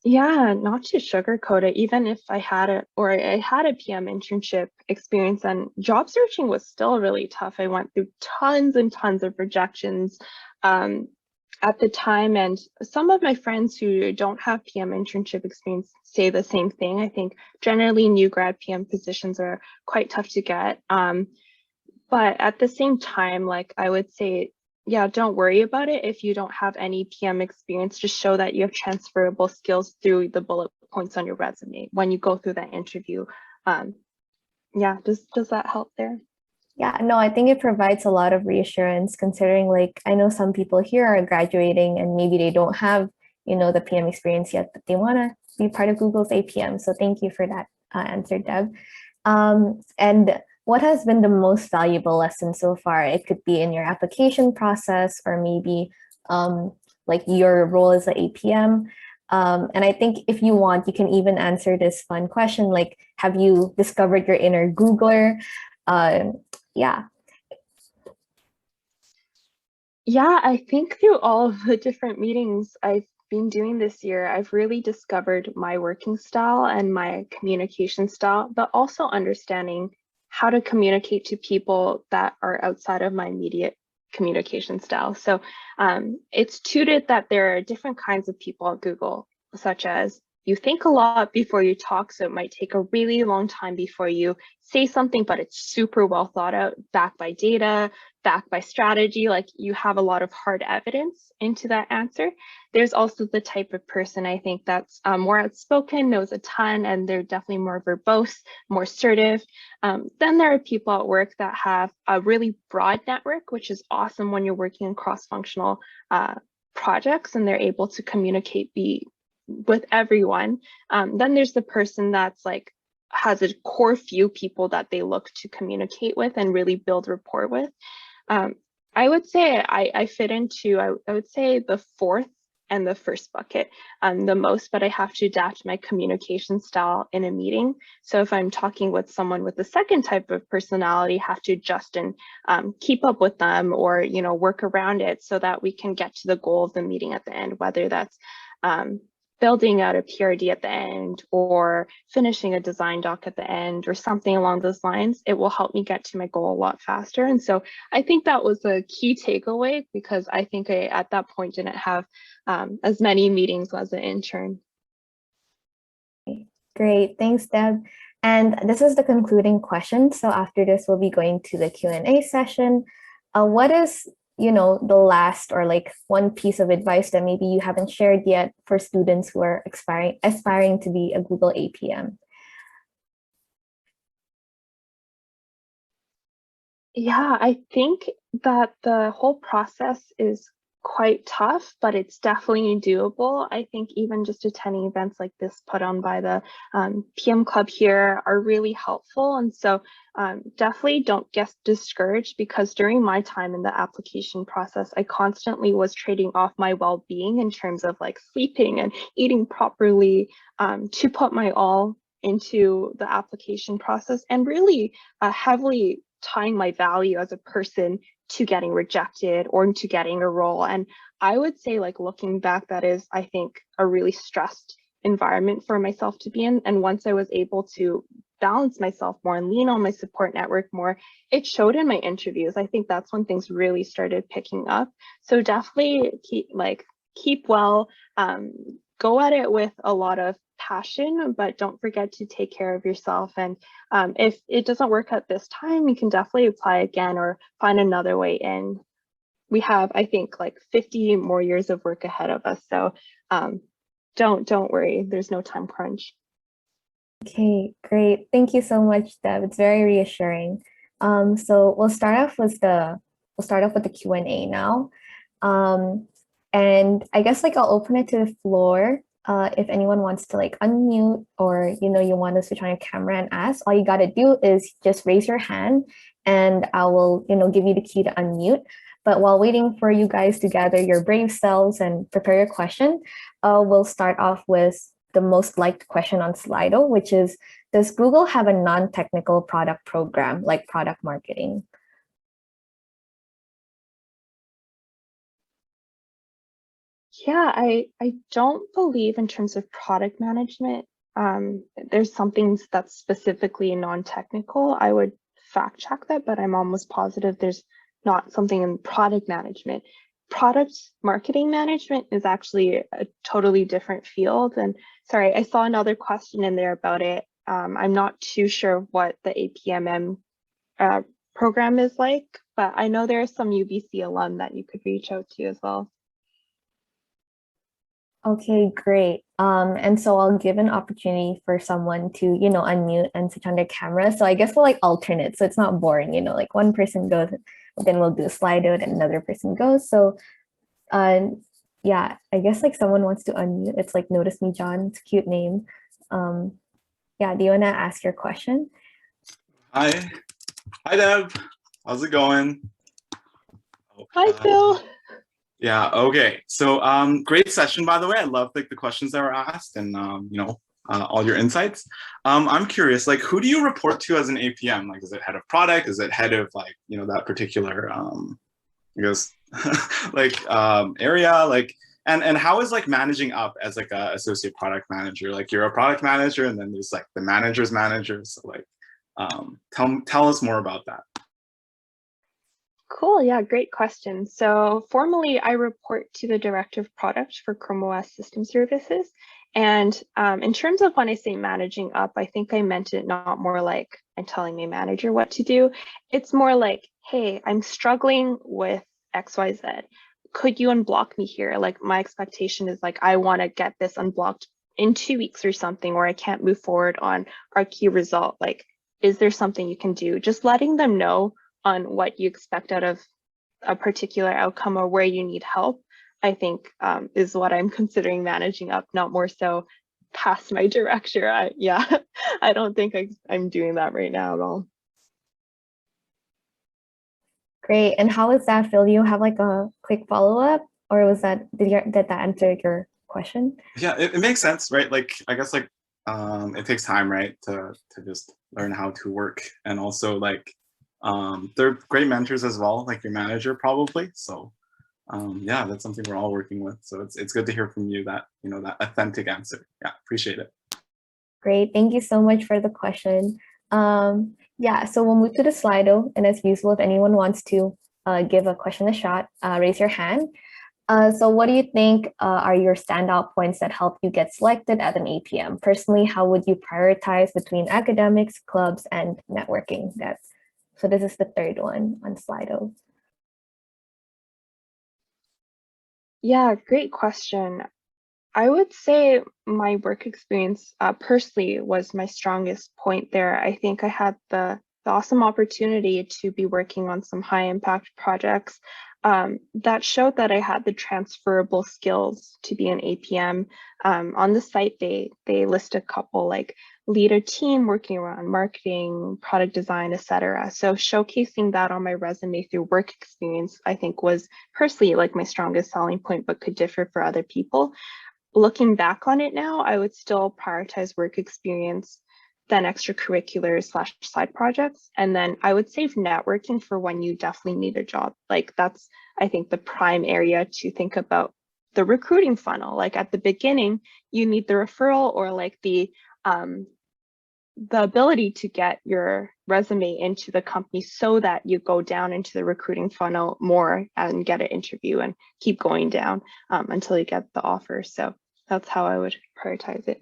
Yeah, not to sugarcoat it, even if I had a PM internship experience, and job searching was still really tough. I went through tons and tons of rejections at the time, and some of my friends who don't have PM internship experience say the same thing. I think generally new grad PM positions are quite tough to get. But at the same time, like I would say, yeah, don't worry about it if you don't have any PM experience. Just show that you have transferable skills through the bullet points on your resume when you go through that interview. Yeah, does that help there? Yeah, no, I think it provides a lot of reassurance, considering like I know some people here are graduating and maybe they don't have, you know, the PM experience yet, but they want to be part of Google's APM. So thank you for that answer, Deb. And what has been the most valuable lesson so far? It could be in your application process, or maybe like your role as an APM. And I think if you want, you can even answer this fun question, like, have you discovered your inner Googler? Yeah. Yeah, I think through all of the different meetings I've been doing this year, I've really discovered my working style and my communication style, but also understanding how to communicate to people that are outside of my immediate communication style. So it's tutored that there are different kinds of people at Google, such as you think a lot before you talk, so it might take a really long time before you say something, but it's super well thought out, backed by data, backed by strategy, like you have a lot of hard evidence into that answer. There's also the type of person I think that's more outspoken, knows a ton, and they're definitely more verbose, more assertive. Then there are people at work that have a really broad network, which is awesome when you're working in cross-functional projects and they're able to communicate with everyone. Then there's the person that's like has a core few people that they look to communicate with and really build rapport with. I would say I fit into, I would say the fourth and the first bucket the most, but I have to adapt my communication style in a meeting. So if I'm talking with someone with the second type of personality, have to adjust and keep up with them, or, you know, work around it so that we can get to the goal of the meeting at the end, whether that's building out a PRD at the end or finishing a design doc at the end or something along those lines. It will help me get to my goal a lot faster. And so I think that was a key takeaway, because I think I, at that point, didn't have as many meetings as an intern. Great, thanks, Deb. And this is the concluding question. So after this, we'll be going to the Q&A session. What is, the last or like one piece of advice that maybe you haven't shared yet for students who are aspiring to be a Google APM? Yeah, I think that the whole process is quite tough, but it's definitely doable. I think even just attending events like this put on by the PM Club here are really helpful. And so definitely don't get discouraged, because during my time in the application process, I constantly was trading off my well-being in terms of like sleeping and eating properly to put my all into the application process, and really heavily tying my value as a person to getting rejected or to getting a role. And I would say, like, looking back, that is, I think, a really stressed environment for myself to be in. And once I was able to balance myself more and lean on my support network more, it showed in my interviews. I think that's when things really started picking up. So definitely keep well, go at it with a lot of passion, but don't forget to take care of yourself. And if it doesn't work at this time, you can definitely apply again or find another way in. We have, I think, like 50 more years of work ahead of us. So don't worry, there's no time crunch. Okay, great. Thank you so much, Deb. It's very reassuring. So we'll start off with the Q&A now. And I guess I'll open it to the floor. If anyone wants to unmute, or you want to switch on your camera and ask, all you got to do is just raise your hand and I will give you the key to unmute. But while waiting for you guys to gather your brave selves and prepare your question, we'll start off with the most liked question on Slido, which is, does Google have a non-technical product program like product marketing? Yeah, I don't believe in terms of product management, there's some things that's specifically non-technical. I would fact check that, but I'm almost positive there's not something in product management. Product marketing management is actually a totally different field. And sorry, I saw another question in there about it. I'm not too sure what the APMM program is like, but I know there are some UBC alum that you could reach out to as well. Okay, great. And so I'll give an opportunity for someone to, unmute and switch on their camera. So I guess we'll alternate, so it's not boring, one person goes, then we'll do a Slido, and another person goes. So yeah, I guess someone wants to unmute. It's Notice Me John, it's a cute name. Yeah, do you want to ask your question? Hi Deb, how's it going? Hi Phil. Yeah, okay. So great session, by the way. I love the questions that were asked and all your insights. I'm curious, who do you report to as an APM? Is it head of product? Is it head of that particular I guess area? And how is managing up as a associate product manager? You're a product manager, and then there's the manager's manager. So tell us more about that. Cool, yeah, great question. So formally, I report to the Director of Product for Chrome OS System Services. And in terms of when I say managing up, I think I meant it not more like I'm telling my manager what to do. It's more like, hey, I'm struggling with XYZ. Could you unblock me here? My expectation is I want to get this unblocked in 2 weeks or something, or I can't move forward on our key result. Is there something you can do? Just letting them know on what you expect out of a particular outcome or where you need help, I think is what I'm considering managing up, not more so past my director. I don't think I'm doing that right now at all. Great. And how is that, Phil? Do you have a quick follow-up, or was that, did that answer your question? Yeah, it makes sense, right? I guess it takes time, right, to just learn how to work, and also they're great mentors as well, your manager probably. So yeah, that's something we're all working with. So it's good to hear from you that that authentic answer. Yeah, appreciate it. Great, thank you so much for the question. Yeah, so we'll move to the Slido, and as usual, if anyone wants to give a question a shot, raise your hand. So what do you think are your standout points that help you get selected at an APM? Personally, how would you prioritize between academics, clubs, and networking? So this is the third one on Slido. Yeah, great question. I would say my work experience personally was my strongest point there. I think I had the awesome opportunity to be working on some high impact projects that showed that I had the transferable skills to be an APM. On the site, they list a couple like lead a team working around marketing, product design, etc. So showcasing that on my resume through work experience, I think was personally like my strongest selling point, but could differ for other people. Looking back on it now, I would still prioritize work experience, then extracurriculars / side projects. And then I would save networking for when you definitely need a job. Like that's, I think, the prime area to think about the recruiting funnel. Like at the beginning, you need the referral or like the ability to get your resume into the company so that you go down into the recruiting funnel more and get an interview and keep going down until you get the offer. So that's how I would prioritize it.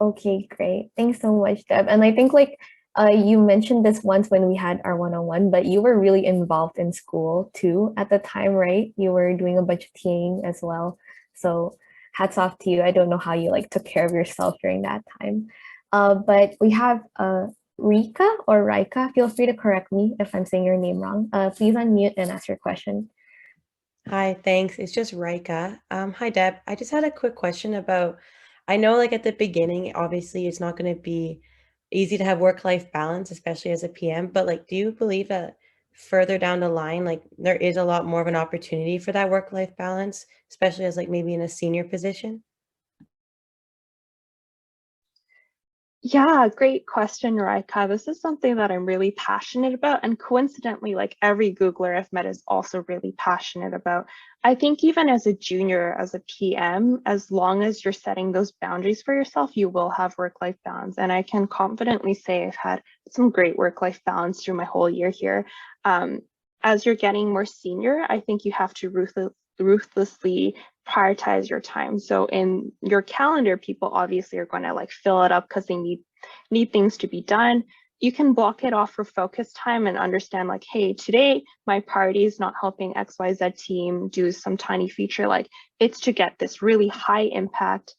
Okay, great. Thanks so much, Deb. And I think like you mentioned this once when we had our one-on-one, but you were really involved in school too at the time, right? You were doing a bunch of teaching as well. So hats off to you. I don't know how you like took care of yourself during that time. But we have Rika or Rika. Feel free to correct me if I'm saying your name wrong. Please unmute and ask your question. Hi, thanks. It's just Rika. Hi, Deb. I just had a quick question about, I know like at the beginning, obviously it's not going to be easy to have work-life balance, especially as a PM, but like, do you believe that further down the line, like there is a lot more of an opportunity for that work-life balance, especially as like maybe in a senior position? Yeah, great question, Raika. This is something that I'm really passionate about. And coincidentally, like every Googler I've met is also really passionate about. I think even as a junior, as a PM, as long as you're setting those boundaries for yourself, you will have work-life balance. And I can confidently say I've had some great work-life balance through my whole year here. As you're getting more senior, I think you have to ruthlessly prioritize your time. So in your calendar, people obviously are going to like fill it up because they need things to be done. You can block it off for focus time and understand like, hey, today my priority is not helping XYZ team do some tiny feature. Like it's to get this really high impact,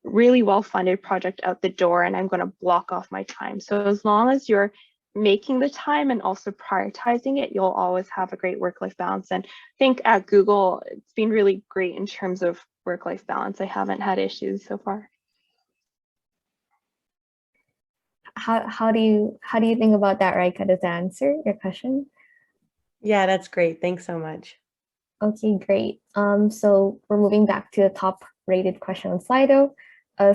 really well-funded project out the door, and I'm going to block off my time. So as long as you're making the time and also prioritizing it, you'll always have a great work-life balance. And I think at Google, it's been really great in terms of work-life balance. I haven't had issues so far. How do you think about that, Raika? Does that answer your question? Yeah, that's great. Thanks so much. Okay, great. So we're moving back to the top rated question on Slido.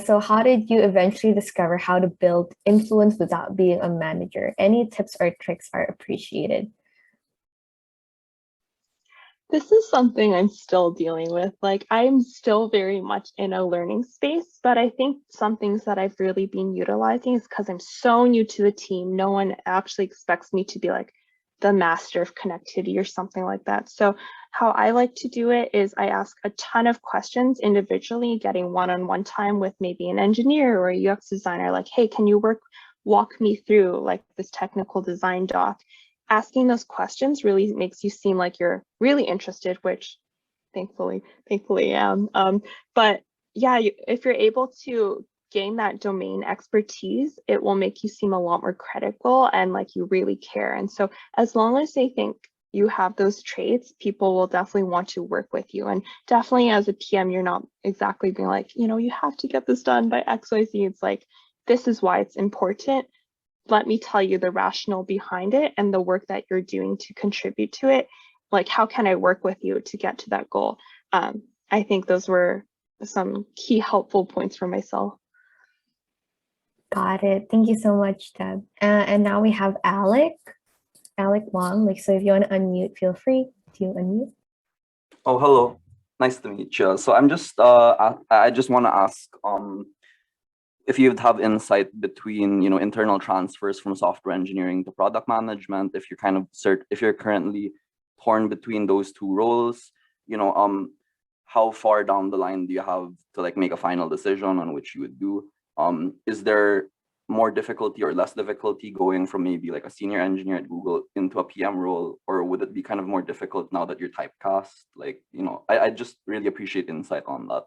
So how did you eventually discover how to build influence without being a manager? Any tips or tricks are appreciated. This is something I'm still dealing with. Like I'm still very much in a learning space, but I think some things that I've really been utilizing is because I'm so new to the team. No one actually expects me to be like the master of connectivity or something like that. So how I like to do it is I ask a ton of questions individually, getting one-on-one time with maybe an engineer or a UX designer, like, hey, can you walk me through like this technical design doc? Asking those questions really makes you seem like you're really interested, which thankfully am. But yeah, if you're able to gain that domain expertise, it will make you seem a lot more critical and like you really care. And so as long as they think you have those traits, people will definitely want to work with you. And definitely as a PM, you're not exactly being like, you have to get this done by XYZ. It's like, this is why it's important. Let me tell you the rationale behind it and the work that you're doing to contribute to it. Like, how can I work with you to get to that goal? I think those were some key helpful points for myself. Got it. Thank you so much, Deb. And now we have Alec Wong. Like, so if you want to unmute, feel free to unmute. Oh, hello. Nice to meet you. So I'm just I just want to ask if you'd have insight between internal transfers from software engineering to product management, if you're if you're currently torn between those two roles, you know, how far down the line do you have to like make a final decision on which you would do? Is there more difficulty or less difficulty going from maybe like a senior engineer at Google into a PM role, or would it be kind of more difficult now that you're typecast? Like, you know, I just really appreciate insight on that.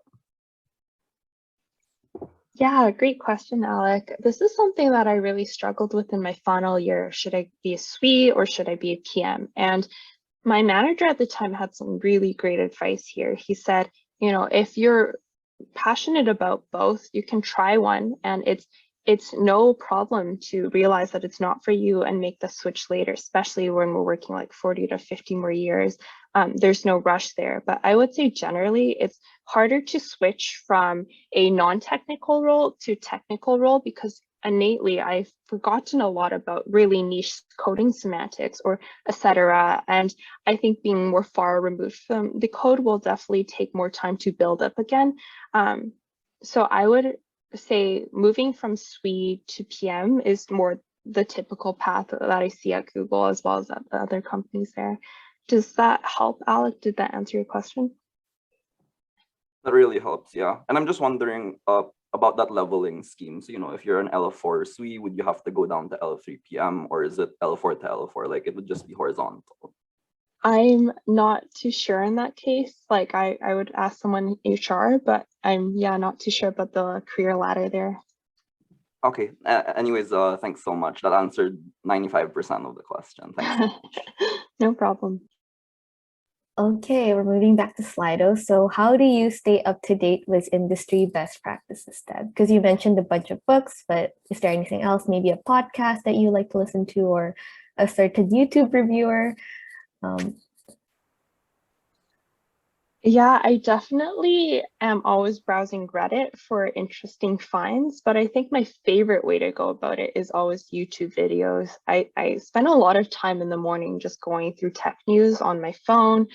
Yeah, great question, Alec. This is something that I really struggled with in my final year. Should I be a SWE or should I be a PM? And my manager at the time had some really great advice here. He said, you know, if you're passionate about both, you can try one, and it's no problem to realize that it's not for you and make the switch later, especially when we're working like 40 to 50 more years. There's no rush there. But I would say generally it's harder to switch from a non-technical role to technical role, because innately I've forgotten a lot about really niche coding semantics or etc. And I think being more far removed from the code will definitely take more time to build up again. So I would say moving from SWE to PM is more the typical path that I see at Google as well as at the other companies there. Does that help, Alec? Did that answer your question? That really helps, yeah. And I'm just wondering about that leveling scheme. So, you know, if you're an L4 SWE, would you have to go down to L3 PM, or is it L4 to L4? Like it would just be horizontal? I'm not too sure in that case. Like I would ask someone in HR, but I'm not too sure about the career ladder there. Okay. Anyways, thanks so much. That answered 95% of the question. Thanks so much. No problem. Okay, we're moving back to Slido. So how do you stay up to date with industry best practices, Deb? Because you mentioned a bunch of books, but is there anything else? Maybe a podcast that you like to listen to, or a certain YouTube reviewer? Yeah, I definitely am always browsing Reddit for interesting finds, but I think my favorite way to go about it is always YouTube videos. I spend a lot of time in the morning just going through tech news on my phone,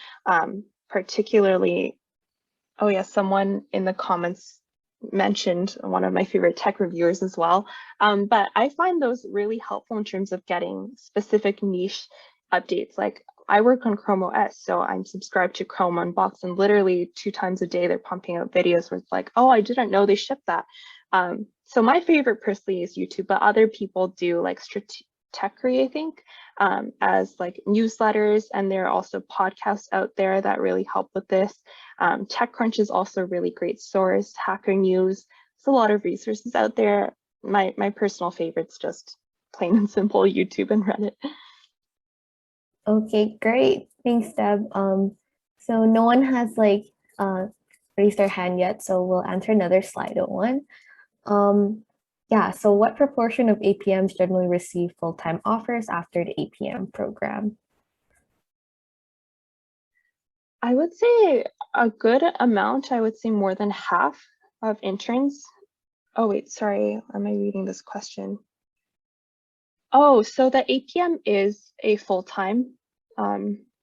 particularly, oh yeah, someone in the comments mentioned one of my favorite tech reviewers as well. But I find those really helpful in terms of getting specific niche updates. Like I work on Chrome OS, so I'm subscribed to Chrome Unbox, and literally 2 times a day they're pumping out videos where it's like, oh, I didn't know they shipped that. So my favorite personally is YouTube, but other people do like Techry, I think, as like newsletters, and there are also podcasts out there that really help with this. TechCrunch is also a really great source. Hacker News, there's a lot of resources out there. My personal favorite's just plain and simple YouTube and Reddit. Okay, great. Thanks, Deb. So no one has like raised their hand yet, so we'll answer another Slido one. Yeah, so what proportion of APMs generally receive full-time offers after the APM program? I would say a good amount. I would say more than half of interns. Oh wait, sorry, am I reading this question? Oh, so the APM is a full-time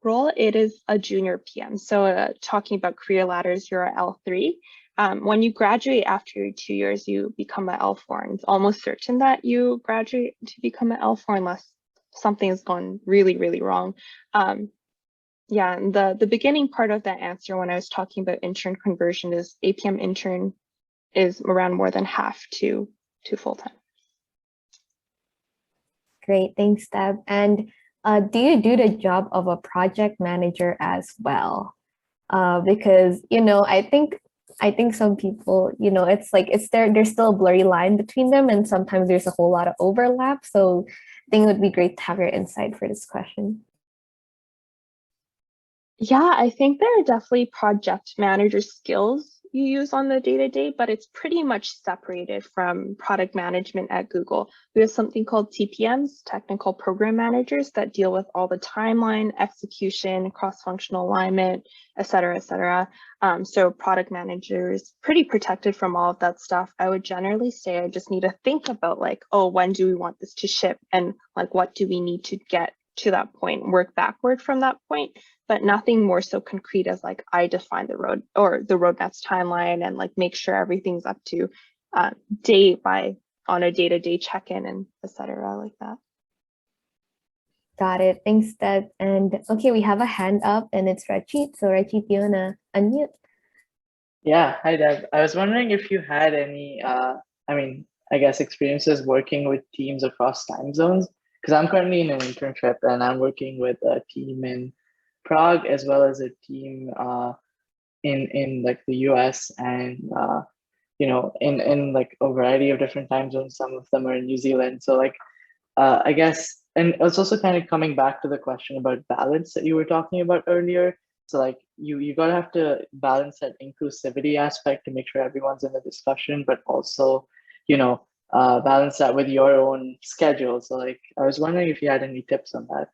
role. It is a junior PM. So talking about career ladders, you're a L3. When you graduate after 2 years, you become an L4, and it's almost certain that you graduate to become an L4 unless something has gone really, really wrong. Yeah, and the beginning part of that answer when I was talking about intern conversion is APM intern is around more than half to full-time. Great, thanks, Deb. And do you do the job of a project manager as well? Because, you know, I think some people, you know, it's like there's still a blurry line between them, and sometimes there's a whole lot of overlap. So I think it would be great to have your insight for this question. Yeah, I think there are definitely project manager skills you use on the day-to-day, but it's pretty much separated from product management at Google. We have something called TPMs, technical program managers, that deal with all the timeline, execution, cross-functional alignment, et cetera, et cetera. So product managers pretty protected from all of that stuff. I would generally say I just need to think about like, oh, when do we want this to ship? And like, what do we need to get to that point, work backward from that point, but nothing more so concrete as like I define the road or the roadmap's timeline and like make sure everything's up to date on a day-to-day check-in and et cetera like that. Got it. Thanks, Deb. And okay, we have a hand up and it's Rachit. So Rachit, do you wanna unmute? Yeah, hi Deb. I was wondering if you had any, I guess experiences working with teams across time zones, because I'm currently in an internship and I'm working with a team in Prague as well as a team in like the US and in like a variety of different time zones. Some of them are in New Zealand. So like I guess, and it's also kind of coming back to the question about balance that you were talking about earlier. So like you gotta have to balance that inclusivity aspect to make sure everyone's in the discussion, but also, balance that with your own schedule. So like I was wondering if you had any tips on that.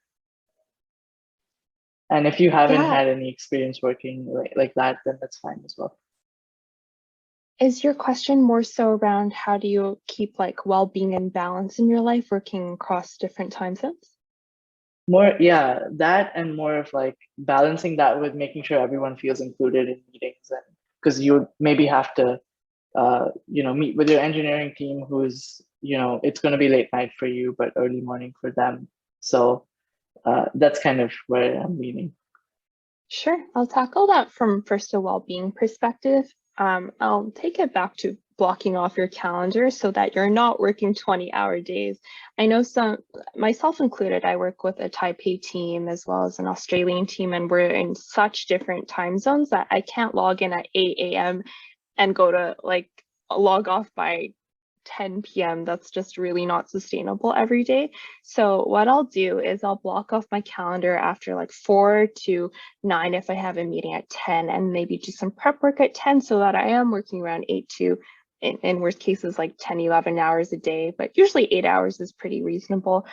And if you haven't Yeah. had any experience working like that, then that's fine as well. Is your question more so around how do you keep like well-being and balance in your life working across different time zones? More, yeah, that and more of like balancing that with making sure everyone feels included in meetings, and because you maybe have to meet with your engineering team who's, it's going to be late night for you, but early morning for them. So that's kind of where I'm leaning. Sure, I'll tackle that from first a well-being perspective. I'll take it back to blocking off your calendar so that you're not working 20-hour days. I know some, myself included, I work with a Taipei team as well as an Australian team, and we're in such different time zones that I can't log in at 8 a.m. and go to like log off by 10 p.m. That's just really not sustainable every day. So what I'll do is I'll block off my calendar after like 4 to 9 if I have a meeting at 10, and maybe do some prep work at 10 so that I am working around 8 to, in worst cases, like 10, 11 hours a day, but usually 8 hours is pretty reasonable.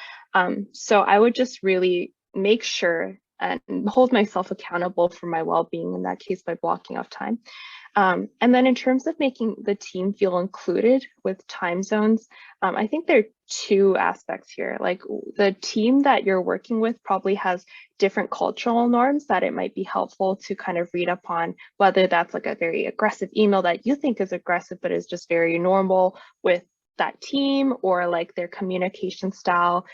So I would just really make sure and hold myself accountable for my well-being in that case by blocking off time. And then in terms of making the team feel included with time zones, I think there are two aspects here. Like the team that you're working with probably has different cultural norms that it might be helpful to kind of read up on, whether that's like a very aggressive email that you think is aggressive but is just very normal with that team, or like their communication style,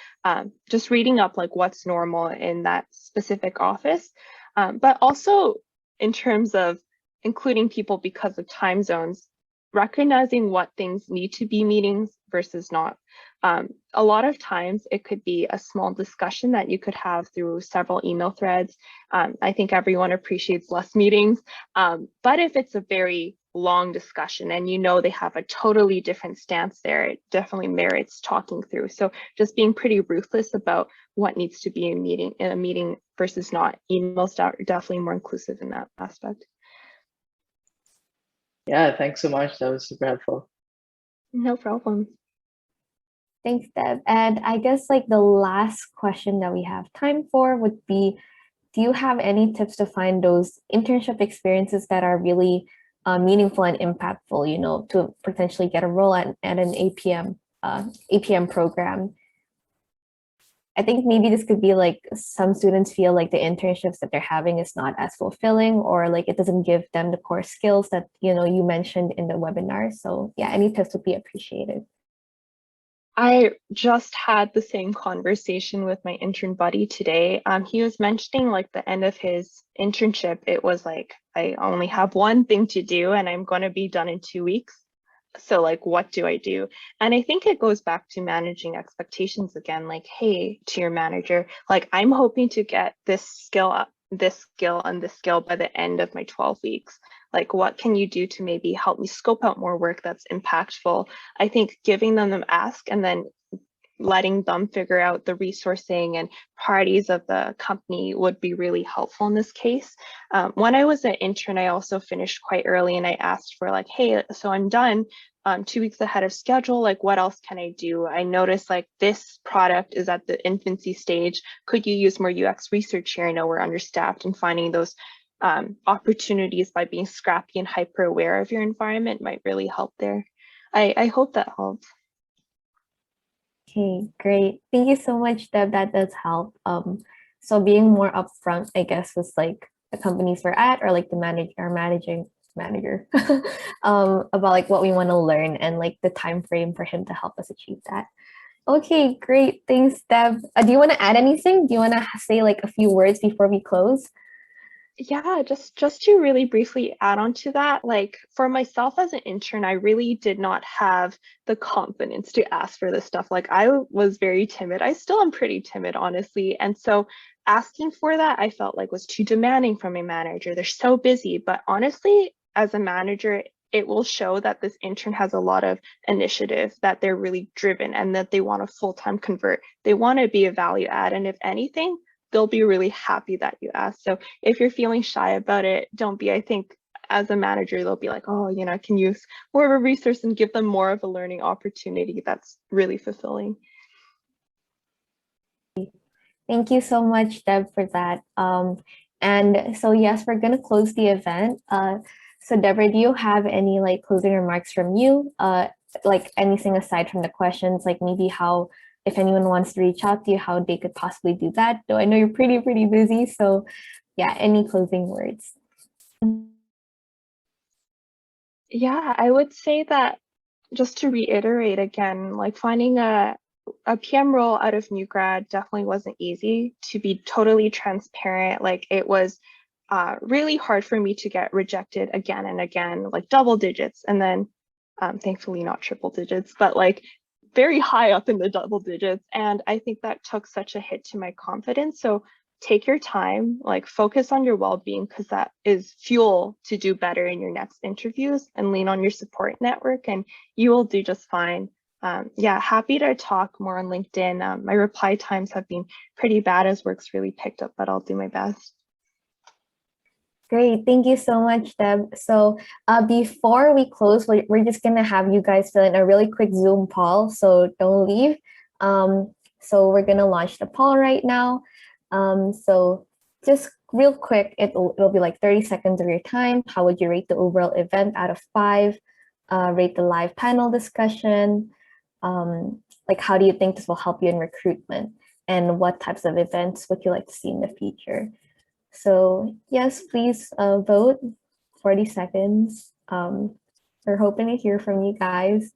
just reading up like what's normal in that specific office. But also in terms of including people because of time zones, recognizing what things need to be meetings versus not. A lot of times it could be a small discussion that you could have through several email threads. I think everyone appreciates less meetings, but if it's a very long discussion and they have a totally different stance there, it definitely merits talking through. So just being pretty ruthless about what needs to be in a meeting versus not. Emails are definitely more inclusive in that aspect. Yeah, thanks so much. That was super helpful. No problem. Thanks, Deb. And I guess like the last question that we have time for would be, do you have any tips to find those internship experiences that are really meaningful and impactful, to potentially get a role at an APM program? I think maybe this could be like some students feel like the internships that they're having is not as fulfilling, or like it doesn't give them the core skills that you mentioned in the webinar. So yeah, any tips would be appreciated. I just had the same conversation with my intern buddy today. He was mentioning like the end of his internship, it was like, I only have one thing to do and I'm going to be done in 2 weeks. So like, what do I do? And I think it goes back to managing expectations again, like, hey, to your manager, like, I'm hoping to get this skill up, this skill and this skill by the end of my 12 weeks. Like, what can you do to maybe help me scope out more work that's impactful? I think giving them an ask and then letting them figure out the resourcing and priorities of the company would be really helpful in this case. When I was an intern, I also finished quite early and I asked for like, hey, so I'm done 2 weeks ahead of schedule, like what else can I do? I noticed like this product is at the infancy stage. Could you use more UX research here? I know we're understaffed, and finding those opportunities by being scrappy and hyper aware of your environment might really help there. I hope that helps. Okay, great. Thank you so much, Deb. That does help. So being more upfront, I guess, was like the companies we're at, or like the managing manager about like what we want to learn and like the time frame for him to help us achieve that. Okay, great. Thanks, Deb. Do you want to add anything? Do you want to say like a few words before we close? Yeah, just to really briefly add on to that, like for myself as an intern, I really did not have the confidence to ask for this stuff. Like I was very timid. I still am pretty timid, honestly. And so asking for that, I felt like was too demanding from a manager. They're so busy. But honestly, as a manager, it will show that this intern has a lot of initiative, that they're really driven and that they want to full-time convert. They want to be a value add. And if anything, they'll be really happy that you asked. So if you're feeling shy about it, don't be. I think as a manager, they'll be like, oh, you know, I can use more of a resource and give them more of a learning opportunity that's really fulfilling. Thank you so much, Deb, for that. And so yes, we're gonna close the event. So Deborah, do you have any like closing remarks from you? Like anything aside from the questions, like maybe how, if anyone wants to reach out to you, how they could possibly do that? Though I know you're pretty busy. So yeah, any closing words? Yeah, I would say that just to reiterate again, like finding a PM role out of new grad definitely wasn't easy. To be totally transparent, like it was really hard for me to get rejected again and again, like double digits, and then thankfully not triple digits, but like very high up in the double digits. And I think that took such a hit to my confidence. So take your time, like focus on your well-being, because that is fuel to do better in your next interviews, and lean on your support network and you will do just fine. Yeah, happy to talk more on LinkedIn. My reply times have been pretty bad as work's really picked up, but I'll do my best. Great, thank you so much, Deb. So before we close, we're just gonna have you guys fill in a really quick Zoom poll, so don't leave. So we're gonna launch the poll right now. So just real quick, it'll be like 30 seconds of your time. How would you rate the overall event out of 5? Rate the live panel discussion. Like how do you think this will help you in recruitment? And what types of events would you like to see in the future? So yes, please vote. 40 seconds. We're hoping to hear from you guys.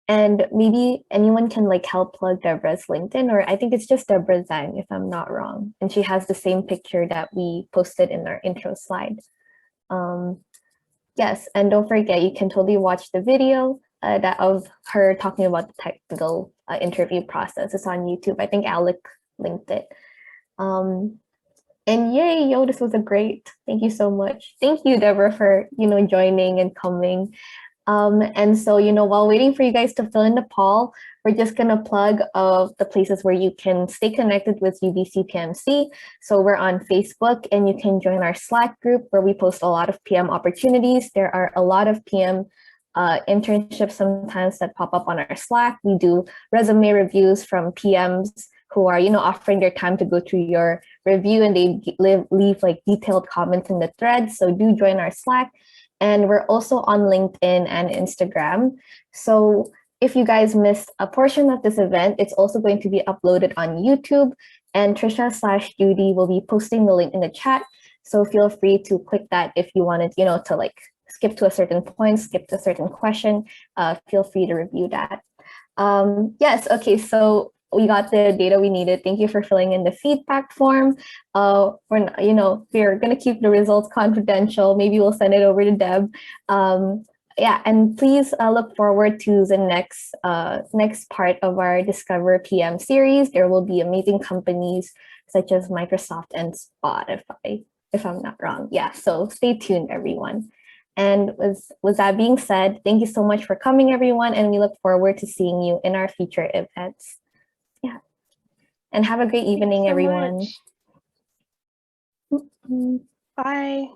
And maybe anyone can like help plug Deborah's LinkedIn, or I think it's just Deborah Zhang, if I'm not wrong. And she has the same picture that we posted in our intro slide. Yes, and don't forget, you can totally watch the video that of her talking about the technical interview process. It's on YouTube. I think Alec linked it. And yay, yo, this was a great, thank you so much. Thank you, Deborah, for, joining and coming. And so, while waiting for you guys to fill in the poll, we're just gonna plug the places where you can stay connected with UBC PMC. So we're on Facebook, and you can join our Slack group where we post a lot of PM opportunities. There are a lot of PM internships sometimes that pop up on our Slack. We do resume reviews from PMs who are, offering their time to go through your review, and they leave like detailed comments in the thread. So do join our Slack. And we're also on LinkedIn and Instagram. So if you guys missed a portion of this event, it's also going to be uploaded on YouTube, and Trisha/Judy will be posting the link in the chat. So feel free to click that if you wanted, to like skip to a certain point, skip to a certain question, feel free to review that. Yes, okay, so we got the data we needed. Thank you for filling in the feedback form. We're gonna keep the results confidential. Maybe we'll send it over to Deb. Yeah, and please look forward to the next part of our Discover PM series. There will be amazing companies such as Microsoft and Spotify, if I'm not wrong. Yeah, so stay tuned, everyone. And with that being said, thank you so much for coming, everyone, and we look forward to seeing you in our future events. Yeah, and have a great evening, everyone. Bye.